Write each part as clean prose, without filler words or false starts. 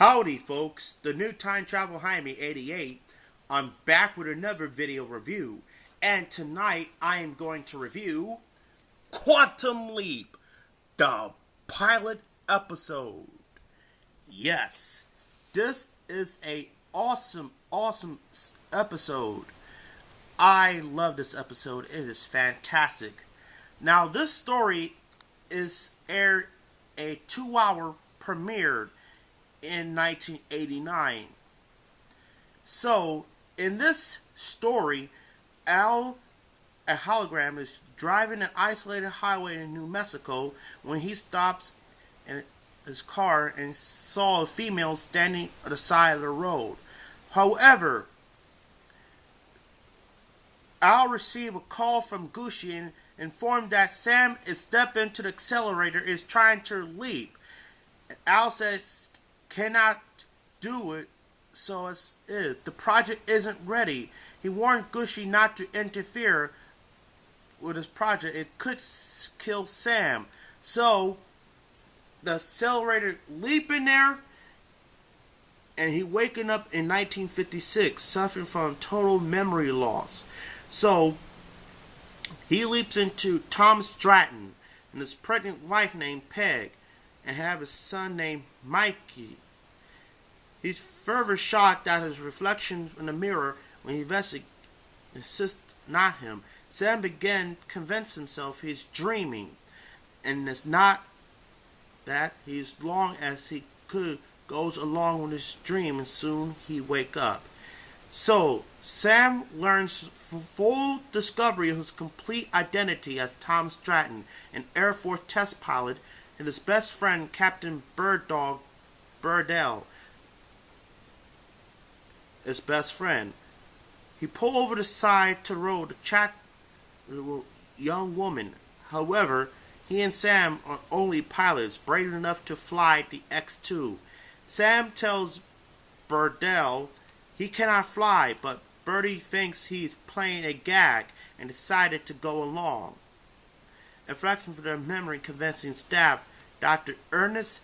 Howdy folks, the new time travel behind me 88. I'm back with another video review, and tonight I am going to review Quantum Leap, the pilot episode. Yes, this is a awesome episode. I love this episode. It is fantastic. Now this story is aired a 2-hour premiere in 1989. So, in this story, Al, a hologram, is driving an isolated highway in New Mexico when he stops in his car and saw a female standing at the side of the road. However, Al received a call from Gucci and informed that Sam is stepping into the accelerator is trying to leap. Al says cannot do it, so it's it. The project isn't ready. He warned Gucci not to interfere with his project. It could kill Sam. So the accelerator leaping there, and he waking up in 1956, suffering from total memory loss. So he leaps into Tom Stratton and his pregnant wife named Peg, and have a son named Mikey. He's further shocked at his reflection in the mirror when he insists not him. Sam began to convince himself he's dreaming, and it's not that. He's long as he could goes along with his dream, and soon he wake up. So Sam learns full discovery of his complete identity as Tom Stratton, an Air Force test pilot, and his best friend, Captain Burdell, his best friend. He pulled over the side to the road to chat with a young woman. However, he and Sam are only pilots, brave enough to fly the X-2. Sam tells Burdell he cannot fly, but Birdie thinks he's playing a gag and decided to go along. Reflecting for their memory convincing staff, Dr. Ernest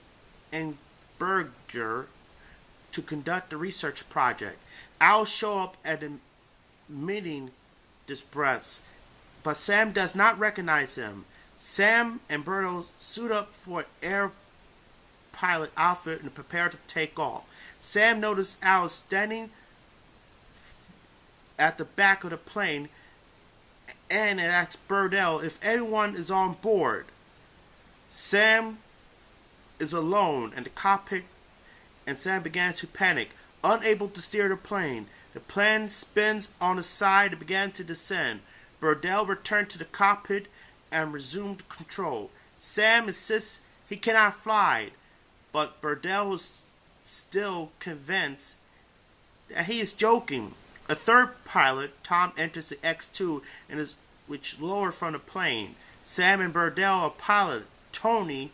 and Berger, to conduct the research project. Al show up at the meeting distress, but Sam does not recognize him. Sam and Berto suit up for an air pilot outfit and prepare to take off. Sam notices Al standing at the back of the plane and asks Burdell if everyone is on board. Sam is alone in the cockpit, and Sam began to panic, unable to steer the plane. The plane spins on the side and began to descend. Burdell returned to the cockpit and resumed control. Sam insists he cannot fly, but Burdell is still convinced that he is joking. A third pilot, Tom, enters the X-2 and is which lower from the plane. Sam and Burdell are pilot. Tony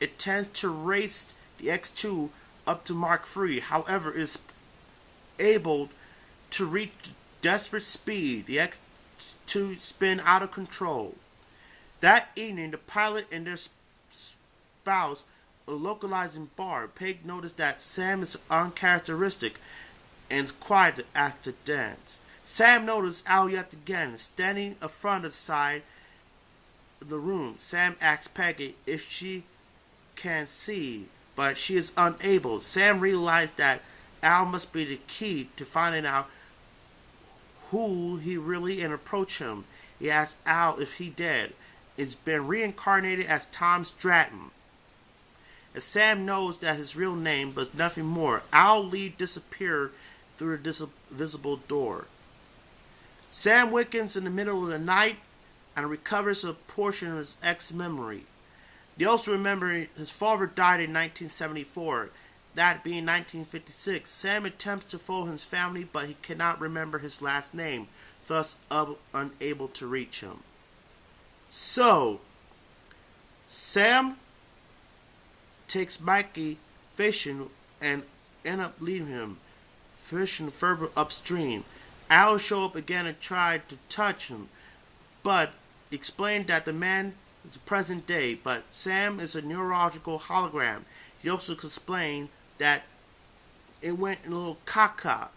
intends to race the X-2 up to Mach 3. However, is able to reach desperate speed. The X-2 spin out of control. That evening, the pilot and their spouse are localizing bar. Peg noticed that Sam is uncharacteristic and is quiet after dance. Sam noticed Al yet again, standing in front of the side of the room. Sam asks Peggy if she can see, but she is unable. Sam realized that Al must be the key to finding out who he really and approach him. He asks Al if he dead. It's been reincarnated as Tom Stratton. And Sam knows that his real name, but nothing more. Al Lee disappeared through the visible door. Sam wakens in the middle of the night and recovers a portion of his ex-memory. They also remember his father died in 1974, that being 1956. Sam attempts to phone his family, but he cannot remember his last name, thus unable to reach him. So, Sam takes Mikey fishing and end up leaving him fishing further upstream. Al show up again and tried to touch him, but explained that the man It's present day, but Sam is a neurological hologram. He also explained that it went in a little caca.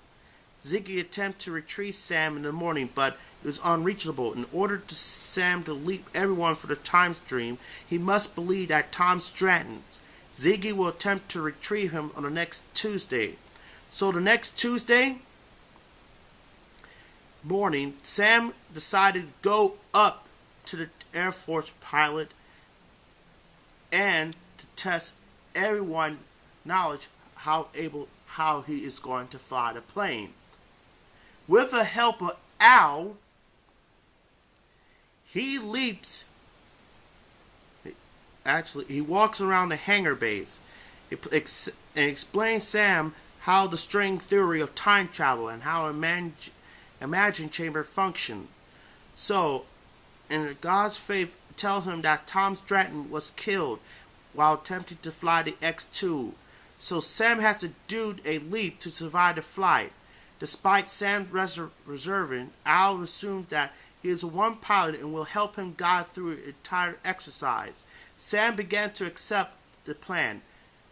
Ziggy attempted to retrieve Sam in the morning, but it was unreachable. In order to Sam to leap everyone for the time stream, he must believe that Tom Stratton. Ziggy will attempt to retrieve him on the next Tuesday. So the next Tuesday morning, Sam decided to go up to the Air Force pilot and to test everyone's knowledge how he is going to fly the plane. With the help of Al, he leaps. Actually, he walks around the hangar base and explains Sam how the string theory of time travel and how imagine chamber function. So, and God's faith tells him that Tom Stratton was killed while attempting to fly the X-2. So Sam has to do a leap to survive the flight. Despite Sam's reserving, Al assumes that he is one pilot and will help him guide through the entire exercise. Sam began to accept the plan.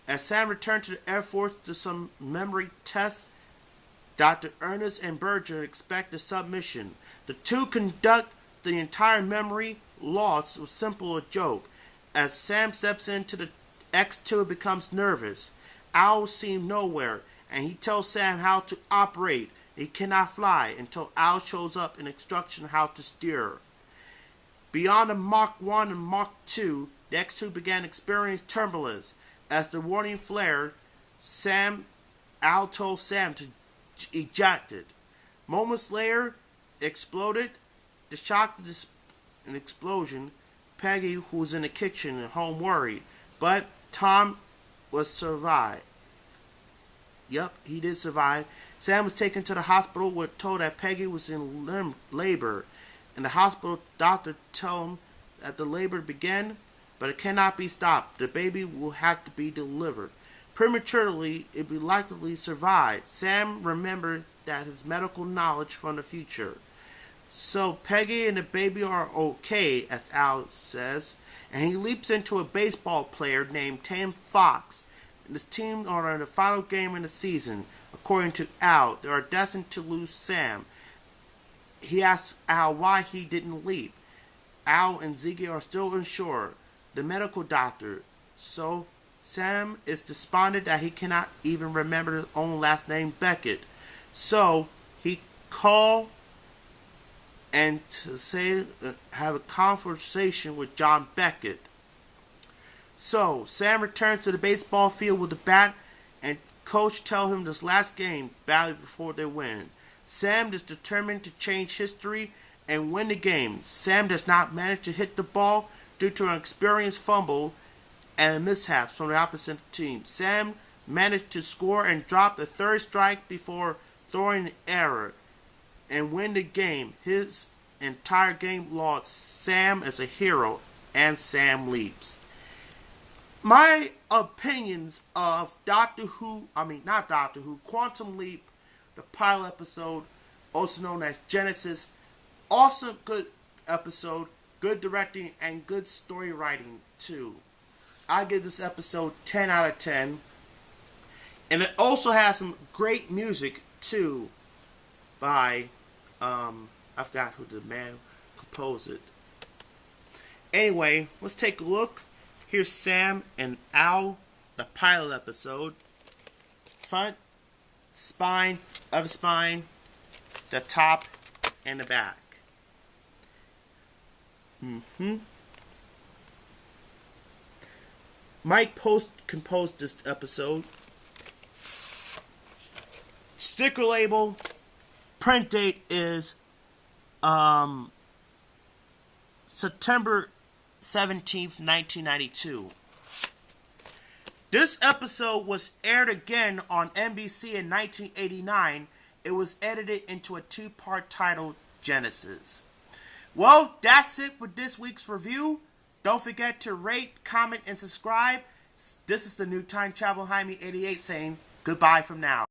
As Sam returned to the Air Force to some memory tests, Dr. Ernest and Berger expect the submission. The two conduct the entire memory loss with simple a joke. As Sam steps into the X-2, it becomes nervous. Al seems nowhere, and he tells Sam how to operate. He cannot fly until Al shows up in instruction how to steer. Beyond the Mach 1 and Mach 2, the X-2 began experiencing turbulence. As the warning flared, Al told Sam to eject it. Moments later, it exploded. The shock of an explosion, Peggy, who was in the kitchen at home, worried. But Tom was survived. Yep, he did survive. Sam was taken to the hospital, where told that Peggy was in labor. And the hospital doctor told him that the labor began, but it cannot be stopped. The baby will have to be delivered. Prematurely, it will likely survive. Sam remembered that his medical knowledge from the future. So Peggy and the baby are okay, as Al says, and he leaps into a baseball player named Tim Fox. And his team are in the final game in the season. According to Al, they are destined to lose Sam. He asks Al why he didn't leap. Al and Ziggy are still unsure. The medical doctor. So Sam is despondent that he cannot even remember his own last name, Beckett. So he called and to say have a conversation with John Beckett. So Sam returns to the baseball field with the bat, and coach tells him this last game badly before they win. Sam is determined to change history and win the game. Sam does not manage to hit the ball due to an experienced fumble and mishaps from the opposite team. Sam managed to score and drop the third strike before throwing an error and win the game. His entire game lost. Sam is a hero, and Sam leaps. My opinions of Quantum Leap, the pilot episode, also known as Genesis, awesome, good episode, good directing, and good story writing too. I give this episode 10 out of 10. And it also has some great music too by, I forgot who the man composed it. Anyway, let's take a look. Here's Sam and Al, the pilot episode. Front, spine, other spine, the top, and the back. Mike Post composed this episode. Sticker label, print date is September 17th, 1992. This episode was aired again on NBC in 1989. It was edited into a two-part titled Genesis. Well, that's it for this week's review. Don't forget to rate, comment, and subscribe. This is the new Time Travel Jaime 88 saying goodbye from now.